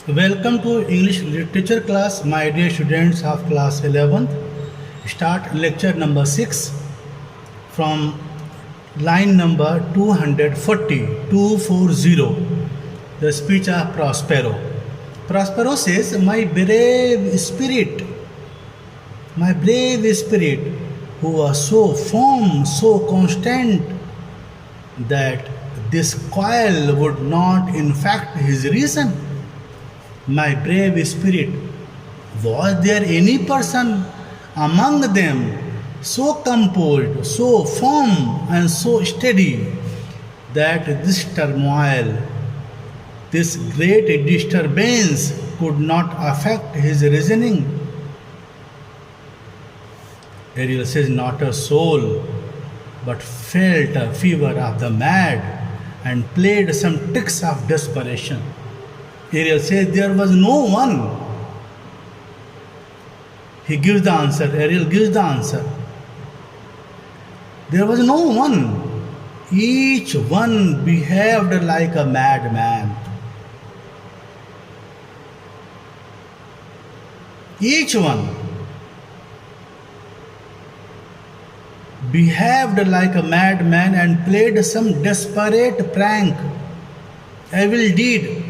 Welcome to English literature class, my dear students of class 11th. Start lecture number 6 from line number 240. The speech of Prospero. Prospero says, my brave spirit, who was so firm, so constant, that this coil would not infect his reason. My brave spirit, was there any person among them so composed, so firm, and so steady that this turmoil, this great disturbance could not affect his reasoning? Ariel says, not a soul, but felt a fever of the mad and played some tricks of desperation. Ariel says, there was no one. He gives the answer. Ariel gives the answer. There was no one. Each one behaved like a madman. Each one behaved like a madman and played some desperate prank, evil deed.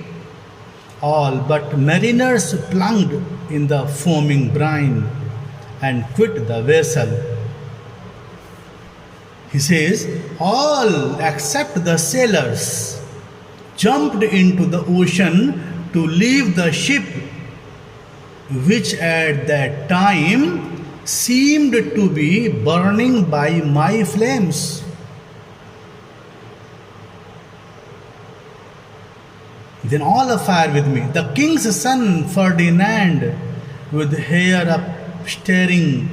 All but mariners plunged in the foaming brine and quit the vessel. He says, all except the sailors jumped into the ocean to leave the ship, which at that time seemed to be burning by my flames. Then all afire with me. The king's son Ferdinand, with hair upstaring,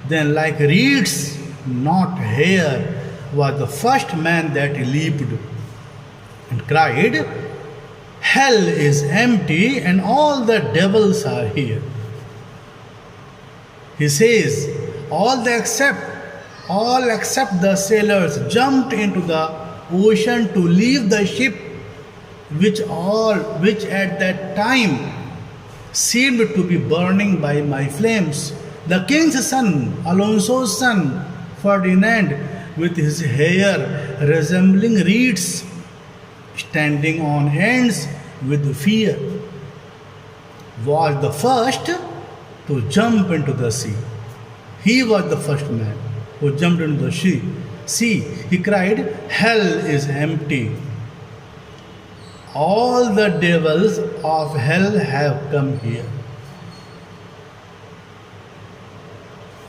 then like reeds, not hair, was the first man that leaped and cried, hell is empty and all the devils are here. He says, all except the sailors jumped into the ocean to leave the ship, which at that time seemed to be burning by my flames. The king's son, Alonso's son, Ferdinand, with his hair resembling reeds, standing on ends with fear, was the first to jump into the sea. He was the first man who jumped into the sea. He cried, hell is empty. All the devils of hell have come here.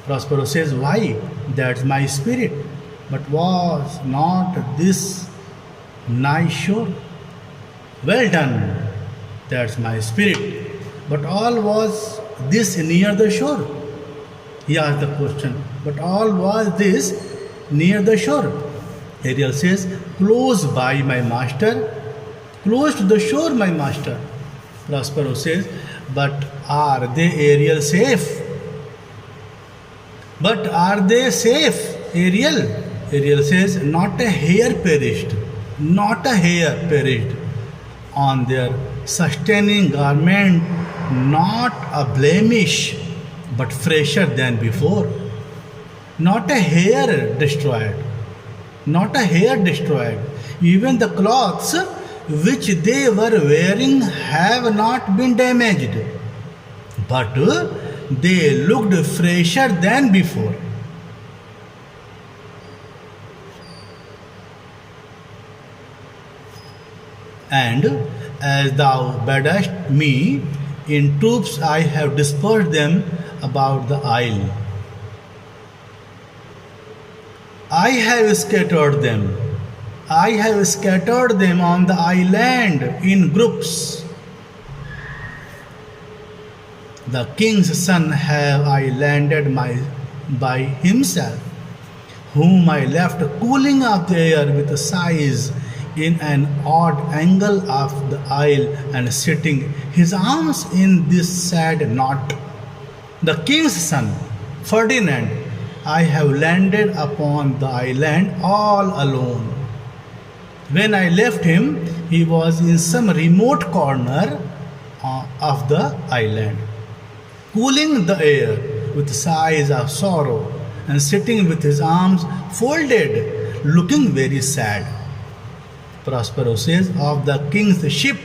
Prospero says, why? That's my spirit. But was not this nigh shore? Well done. That's my spirit. But all was this near the shore? He asked the question. But all was this near the shore? Ariel says, close by, my master. Close to the shore, my master. Prospero says, but are they, Ariel, safe? But are they safe, Ariel? Ariel says, not a hair perished. Not a hair perished on their sustaining garment, not a blemish, but fresher than before. Not a hair destroyed. Not a hair destroyed. Even the clothes which they were wearing have not been damaged, but they looked fresher than before. And as thou badest me, in troops I have dispersed them about the isle. I have scattered them on the island in groups. The king's son have I landed by himself, whom I left cooling of the air with sighs in an odd angle of the isle and sitting his arms in this sad knot. The king's son, Ferdinand, I have landed upon the island all alone. When I left him, he was in some remote corner of the island, cooling the air with sighs of sorrow, and sitting with his arms folded, looking very sad. Prospero says, of the king's ship,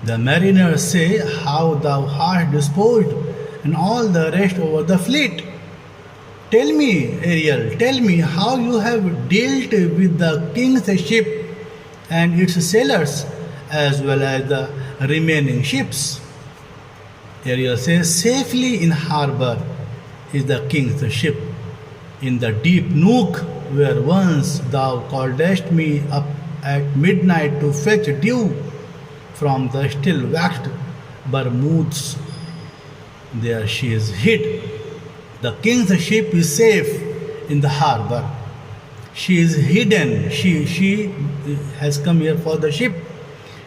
the mariners say, how thou art disposed, and all the rest over the fleet. Tell me, Ariel, tell me how you have dealt with the king's ship and its sailors, as well as the remaining ships. Ariel says, safely in harbor is the king's ship, in the deep nook where once thou calledst me up at midnight to fetch dew from the still waxed Bermudes. There she is hid. The king's ship is safe in the harbor. She is hidden. She has come here for the ship.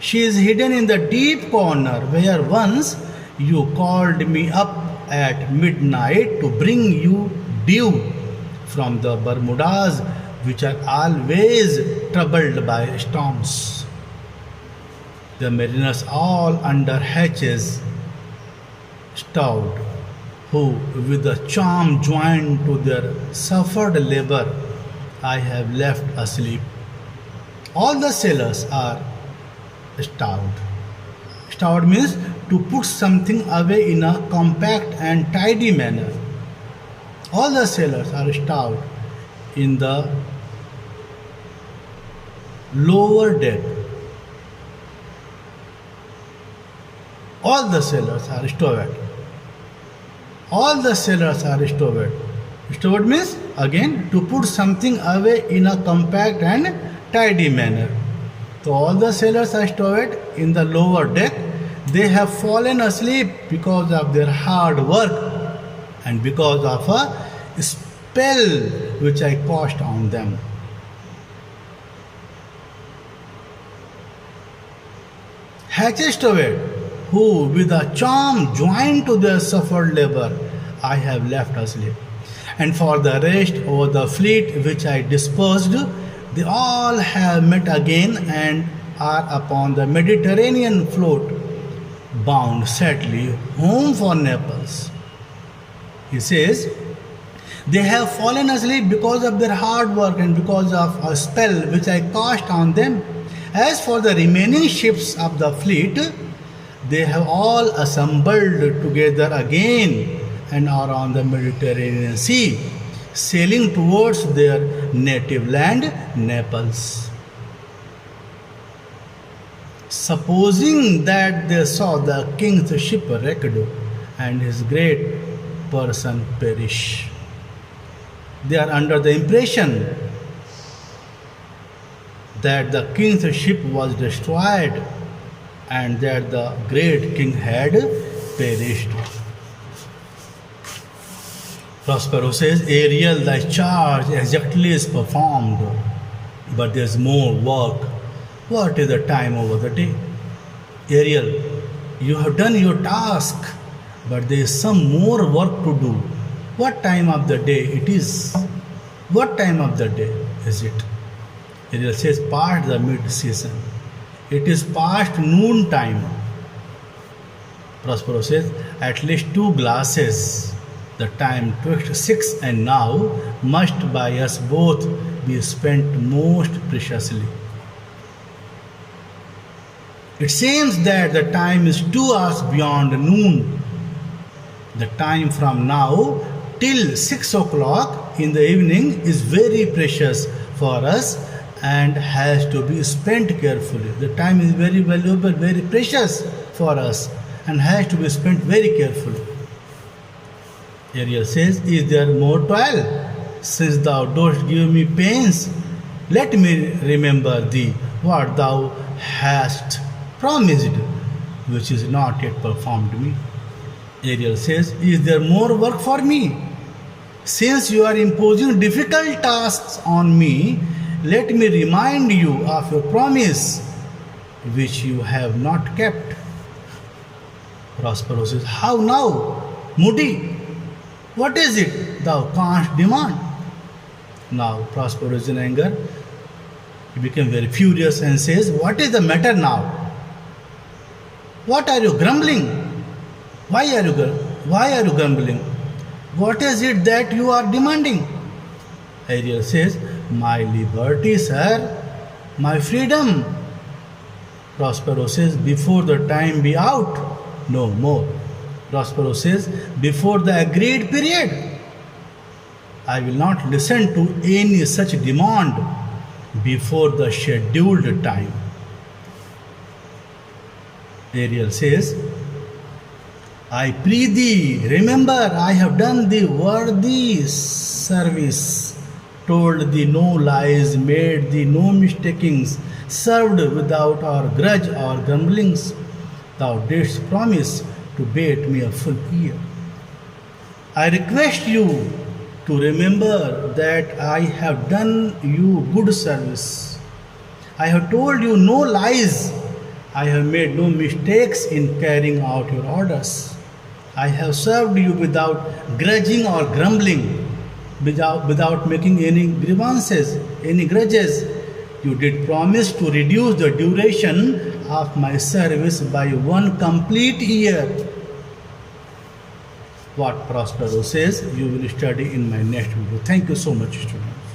She is hidden in the deep corner where once you called me up at midnight to bring you dew from the Bermudas, which are always troubled by storms. The mariners all under hatches stowed, who with a charm joined to their suffered labor I have left asleep. All the sailors are stowed. Stowed means to put something away in a compact and tidy manner. All the sailors are stowed in the lower deck. All the sailors are stowed. All the sailors are stowed. Stowed means again to put something away in a compact and tidy manner. So all the sailors are stowed in the lower deck. They have fallen asleep because of their hard work and because of a spell which I cast on them. Hatches stowed, who with a charm joined to their suffered labor I have left asleep. And for the rest over the fleet which I dispersed, they all have met again and are upon the Mediterranean float, bound sadly home for Naples. He says, they have fallen asleep because of their hard work and because of a spell which I cast on them. As for the remaining ships of the fleet, they have all assembled together again and are on the Mediterranean Sea, sailing towards their native land, Naples. Supposing that they saw the king's ship wrecked and his great person perish, they are under the impression that the king's ship was destroyed and that the great king had perished. Prospero says, Ariel, thy charge exactly is performed, but there is more work. What is the time over the day? Ariel, you have done your task, but there is some more work to do. What time of the day it is? What time of the day is it? Ariel says, past the mid-season. It is past noon time. Prospero says, at least 2 glasses. The time twixt 6 and now must by us both be spent most preciously. It seems that the time is 2 hours beyond noon. The time from now till 6 o'clock in the evening is very precious for us and has to be spent carefully. The time is very valuable, very precious for us and has to be spent very carefully. Ariel says, is there more toil? Since thou dost give me pains, let me remember thee what thou hast promised, which is not yet performed me. Ariel says, is there more work for me? Since you are imposing difficult tasks on me, let me remind you of your promise, which you have not kept. Prospero says, how now, Moody? What is it thou canst demand? Now Prospero is in anger. He became very furious and says, what is the matter now? What are you grumbling? Why are you grumbling? What is it that you are demanding? Ariel says, my liberty, sir, my freedom. Prospero says, before the time be out, no more. Prospero says, before the agreed period. I will not listen to any such demand before the scheduled time. Ariel says, I pray thee, remember I have done thee worthy service, told thee no lies, made thee no mistakings, served without or grudge or grumblings. Thou didst promise to bait me a full ear. I request you to remember that I have done you good service. I have told you no lies. I have made no mistakes in carrying out your orders. I have served you without grudging or grumbling, without making any grievances, any grudges. You did promise to reduce the duration of my service by 1 complete year. What Prospero says, you will study in my next video. Thank you so much, students.